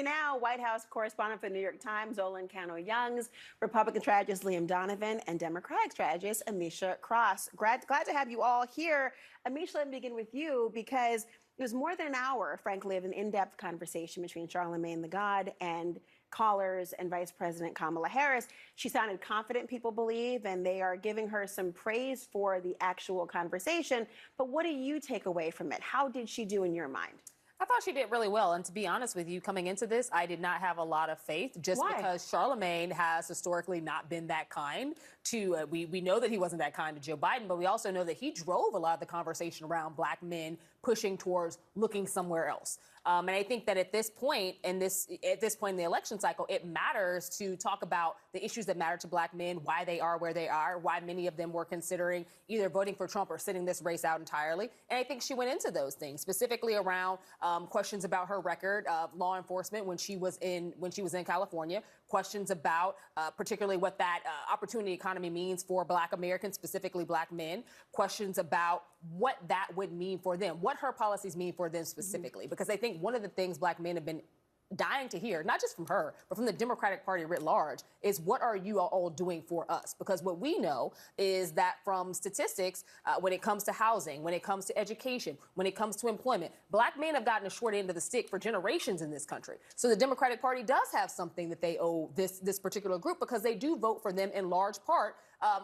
now, White House correspondent for the New York Times, Zolan Kanno-Youngs, Republican strategist Liam Donovan, and Democratic strategist Ameshia Cross. Glad to have you all here. Ameshia, let me begin with you because it was more than an hour, frankly, of an in-depth conversation between Charlemagne the God and callers and Vice President Kamala Harris. She sounded confident, people believe, and they are giving her some praise for the actual conversation. But what do you take away from it? How did she do in your mind? I thought she did really well. And to be honest with you, coming into this, I did not have a lot of faith just Why? because Charlemagne has historically not been that kind to, we know that he wasn't that kind to Joe Biden, but we also know that he drove a lot of the conversation around black men pushing towards looking somewhere else. And I think that at this point in the election cycle, it matters to talk about the issues that matter to black men, why they are where they are, why many of them were considering either voting for Trump or sitting this race out entirely. And I think she went into those things, specifically around questions about her record of law enforcement when she was in California, questions about particularly what that opportunity economy means for black Americans, specifically black men, questions about what that would mean for them, what her policies mean for them specifically, because I think one of the things black men have been dying to hear, not just from her, but from the Democratic Party writ large, is what are you all doing for us? Because what we know is that from statistics, when it comes to housing, when it comes to education, when it comes to employment, black men have gotten a short end of the stick for generations in this country. So the Democratic Party does have something that they owe this particular group because they do vote for them in large part,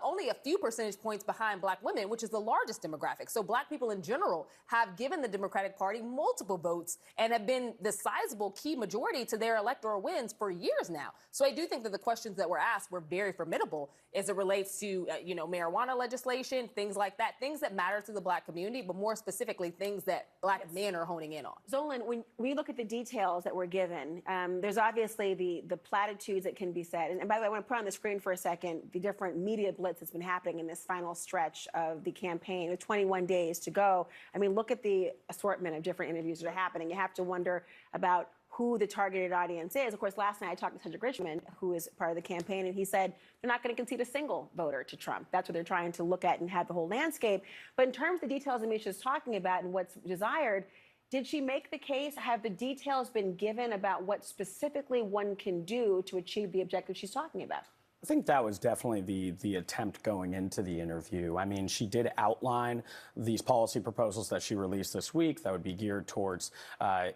only a few percentage points behind black women, which is the largest demographic. So black people in general have given the Democratic Party multiple votes and have been the sizable key majority to their electoral wins for years now. So I do think that the questions that were asked were very formidable as it relates to, marijuana legislation, things like that, things that matter to the black community, but more specifically, things that black men are honing in on. Zolan, when we look at the details that were given, there's obviously the platitudes that can be said. And by the way, I want to put on the screen for a second the different media blitz that's been happening in this final stretch of the campaign with 21 days to go. I mean, look at the assortment of different interviews that are happening. You have to wonder about who the targeted audience is. Of course, last night I talked to Cedric Richmond, who is part of the campaign, and he said they're not going to concede a single voter to Trump. That's what they're trying to look at and have the whole landscape. But in terms of the details Ameshia is talking about and what's desired, did she make the case? Have the details been given about what specifically one can do to achieve the objective she's talking about? I think that was definitely the attempt going into the interview. I mean, she did outline these policy proposals that she released this week that would be geared towards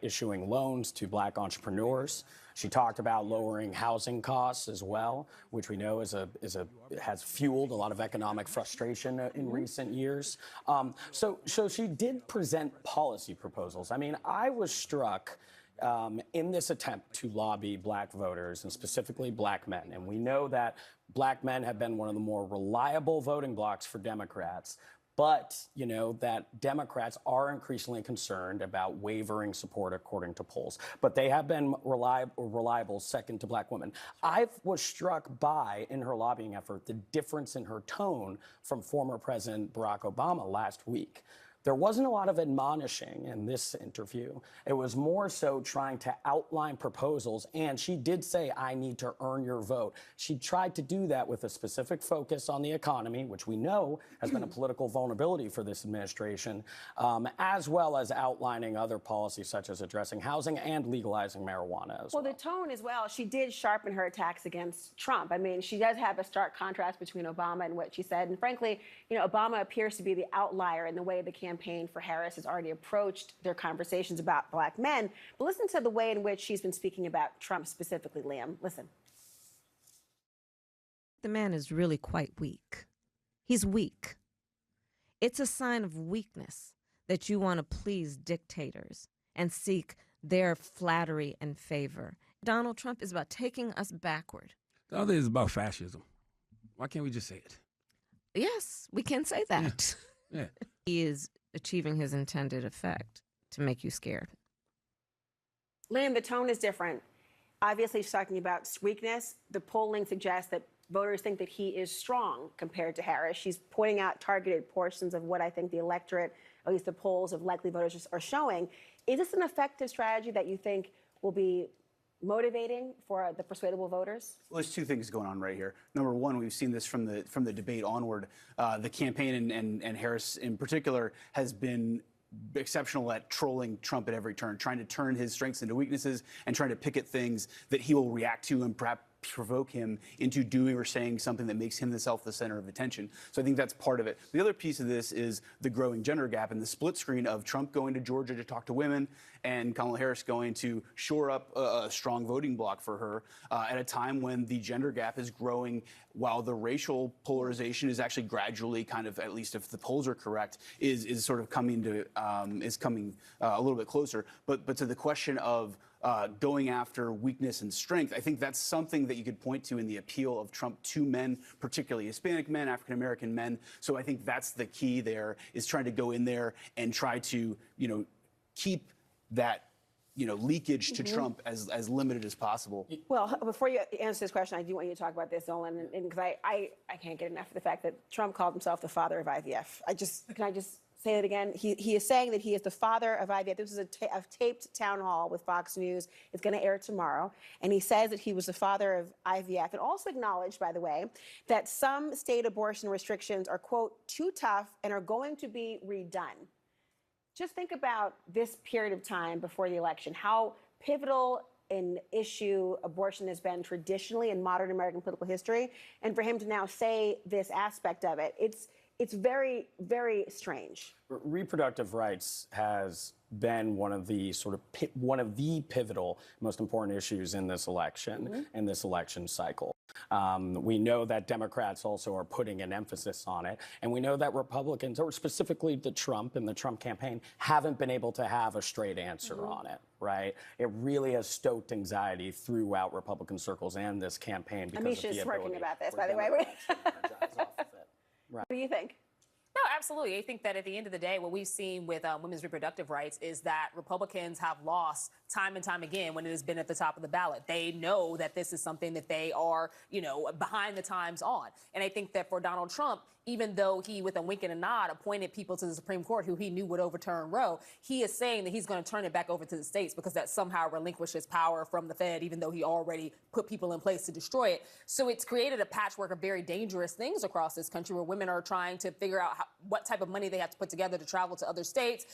issuing loans to black entrepreneurs. She talked about lowering housing costs as well, which we know has fueled a lot of economic frustration in recent years. So she did present policy proposals. I mean, I was struck in this attempt to lobby black voters and specifically black men. And we know that black men have been one of the more reliable voting blocs for Democrats. But, that Democrats are increasingly concerned about wavering support according to polls. But they have been reliable second to black women. I was struck by, in her lobbying effort, the difference in her tone from former President Barack Obama last week. There wasn't a lot of admonishing in this interview. It was more so trying to outline proposals, and she did say, I need to earn your vote. She tried to do that with a specific focus on the economy, which we know has been a political vulnerability for this administration, as well as outlining other policies such as addressing housing and legalizing marijuana as well. Well, the tone as well, she did sharpen her attacks against Trump. I mean, she does have a stark contrast between Obama and what she said. And frankly, Obama appears to be the outlier in the way the campaign for Harris has already approached their conversations about black men. But listen to the way in which she's been speaking about Trump specifically, Liam. Listen. The man is really quite weak. He's weak. It's a sign of weakness that you want to please dictators and seek their flattery and favor. Donald Trump is about taking us backward. The other is about fascism. Why can't we just say it? Yes, we can say that. Yeah. He is achieving his intended effect to make you scared. Liam, the tone is different. Obviously, she's talking about weakness. The polling suggests that voters think that he is strong compared to Harris. She's pointing out targeted portions of what I think the electorate, at least the polls of likely voters, are showing. Is this an effective strategy that you think will be motivating for the persuadable voters? Well, there's two things going on right here. Number one, we've seen this from the debate onward. The campaign and Harris in particular has been exceptional at trolling Trump at every turn, trying to turn his strengths into weaknesses and trying to pick at things that he will react to and perhaps provoke him into doing or saying something that makes himself the center of attention. So I think that's part of it. The other piece of this is the growing gender gap and the split screen of Trump going to Georgia to talk to women and Kamala Harris going to shore up a strong voting bloc for her at a time when the gender gap is growing while the racial polarization is actually gradually kind of, at least if the polls are correct, is sort of coming to a little bit closer. But to the question of going after weakness and strength, I think that's something that you could point to in the appeal of Trump to men, particularly Hispanic men, African-American men. So I think that's the key there, is trying to go in there and try to, keep that, leakage to Trump as limited as possible. Well, before you answer this question, I do want you to talk about this, Zolan, and because I can't get enough of the fact that Trump called himself the father of IVF. Can I just say it again? He is saying that he is the father of IVF. This is a taped town hall with Fox News. It's going to air tomorrow. And he says that he was the father of IVF, and also acknowledged, by the way, that some state abortion restrictions are, quote, too tough and are going to be redone. Just think about this period of time before the election, how pivotal an issue abortion has been traditionally in modern American political history. And for him to now say this aspect of it, it's very, very strange. Reproductive rights has been one of the pivotal, most important issues in this election, in this election cycle. We know that Democrats also are putting an emphasis on it, and we know that Republicans, or specifically the Trump and the Trump campaign, haven't been able to have a straight answer on it, right? It really has stoked anxiety throughout Republican circles and this campaign because Ameshia of the is smirking ability about this, for by the way. Democrats to energize off of it. Right. What do you think? No, absolutely. I think that at the end of the day, what we've seen with women's reproductive rights is that Republicans have lost time and time again when it has been at the top of the ballot. They know that this is something that they are, behind the times on. And I think that for Donald Trump, even though he, with a wink and a nod, appointed people to the Supreme Court who he knew would overturn Roe, he is saying that he's going to turn it back over to the states because that somehow relinquishes power from the Fed, even though he already put people in place to destroy it. So it's created a patchwork of very dangerous things across this country where women are trying to figure out what type of money they have to put together to travel to other states,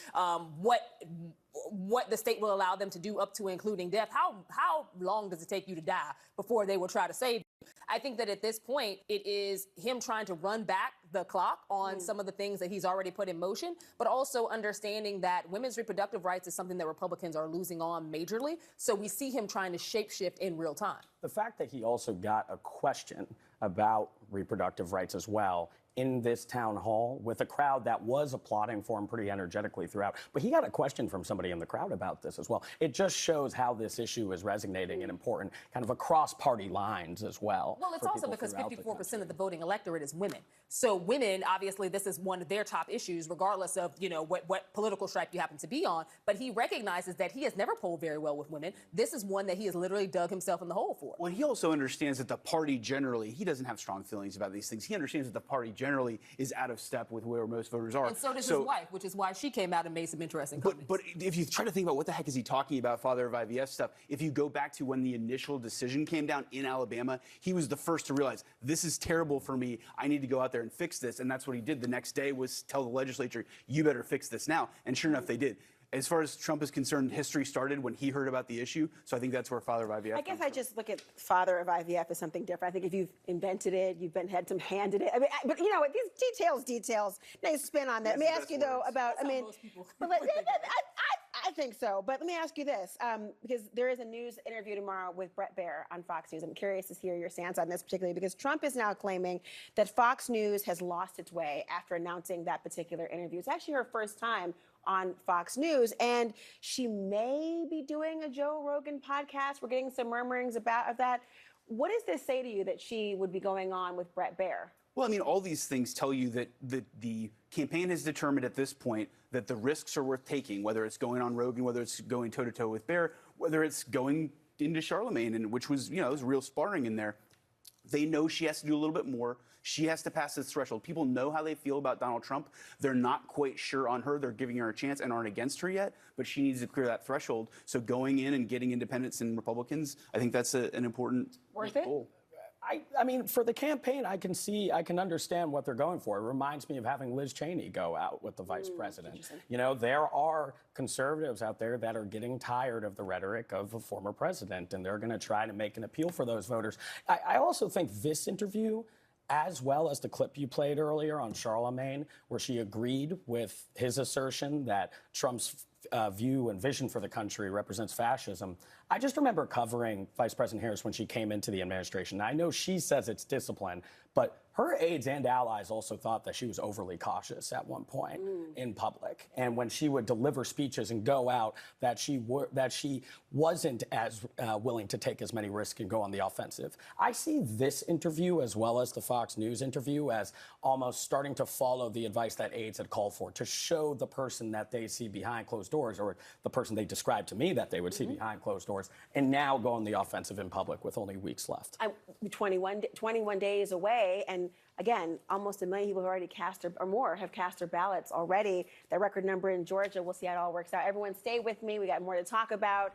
what the state will allow them to do up to including death. How long does it take you to die before they will try to save you? I think that at this point, it is him trying to run back the clock on some of the things that he's already put in motion, but also understanding that women's reproductive rights is something that Republicans are losing on majorly. So we see him trying to shapeshift in real time. The fact that he also got a question about reproductive rights as well in this town hall with a crowd that was applauding for him pretty energetically throughout. But he got a question from somebody in the crowd about this as well. It just shows how this issue is resonating and important kind of across party lines as well. Well, it's also because 54% of the voting electorate is women. So women, obviously, this is one of their top issues, regardless of, what political stripe you happen to be on. But he recognizes that he has never polled very well with women. This is one that he has literally dug himself in the hole for. Well, he also understands that the party generally, he doesn't have strong feelings about these things. He understands that the party generally is out of step with where most voters are. And so does his wife, which is why she came out and made some interesting comments. But if you try to think about what the heck is he talking about, father of IVF stuff, if you go back to when the initial decision came down in Alabama, he was the first to realize, this is terrible for me. I need to go out there and fix this. And that's what he did the next day, was tell the legislature, you better fix this now. And sure enough, they did. As far as Trump is concerned, history started when he heard about the issue. So I think that's where father of IVF I guess I just look at father of IVF as something different. I think if you've invented it, you've had some hand in it. But you know what? These details, nice spin on that. Let me ask you though about, I think so. But let me ask you this, because there is a news interview tomorrow with Bret Baier on Fox News. I'm curious to hear your stance on this, particularly because Trump is now claiming that Fox News has lost its way after announcing that particular interview. It's actually her first time on Fox News, and she may be doing a Joe Rogan podcast. We're getting some murmurings about that. What does this say to you that she would be going on with Bret Baier? Well, I mean, all these things tell you that the campaign has determined at this point that the risks are worth taking, whether it's going on Rogan, whether it's going toe-to-toe with Baier, whether it's going into Charlemagne, and which was, there was real sparring in there. They know she has to do a little bit more. She has to pass this threshold. People know how they feel about Donald Trump. They're not quite sure on her. They're giving her a chance and aren't against her yet, but she needs to clear that threshold. So going in and getting independents and Republicans, I think that's an important Worth it? goal. I mean, for the campaign, I can understand what they're going for. It reminds me of having Liz Cheney go out with the vice president. You know, there are conservatives out there that are getting tired of the rhetoric of a former president, and they're going to try to make an appeal for those voters. I also think this interview, as well as the clip you played earlier on Charlemagne, where she agreed with his assertion that Trump's view and vision for the country represents fascism. I just remember covering Vice President Harris when she came into the administration. I know she says it's discipline, but her aides and allies also thought that she was overly cautious at one point in public. And when she would deliver speeches and go out, that she wasn't as willing to take as many risks and go on the offensive. I see this interview, as well as the Fox News interview, as almost starting to follow the advice that aides had called for, to show the person that they see behind closed doors, or the person they described to me that they would see behind closed doors, and now go on the offensive in public with only weeks left. 21 days away, and again, almost 1 million people have already cast or more have cast their ballots already. That record number in Georgia. We'll see how it all works out. Everyone, stay with me. We got more to talk about.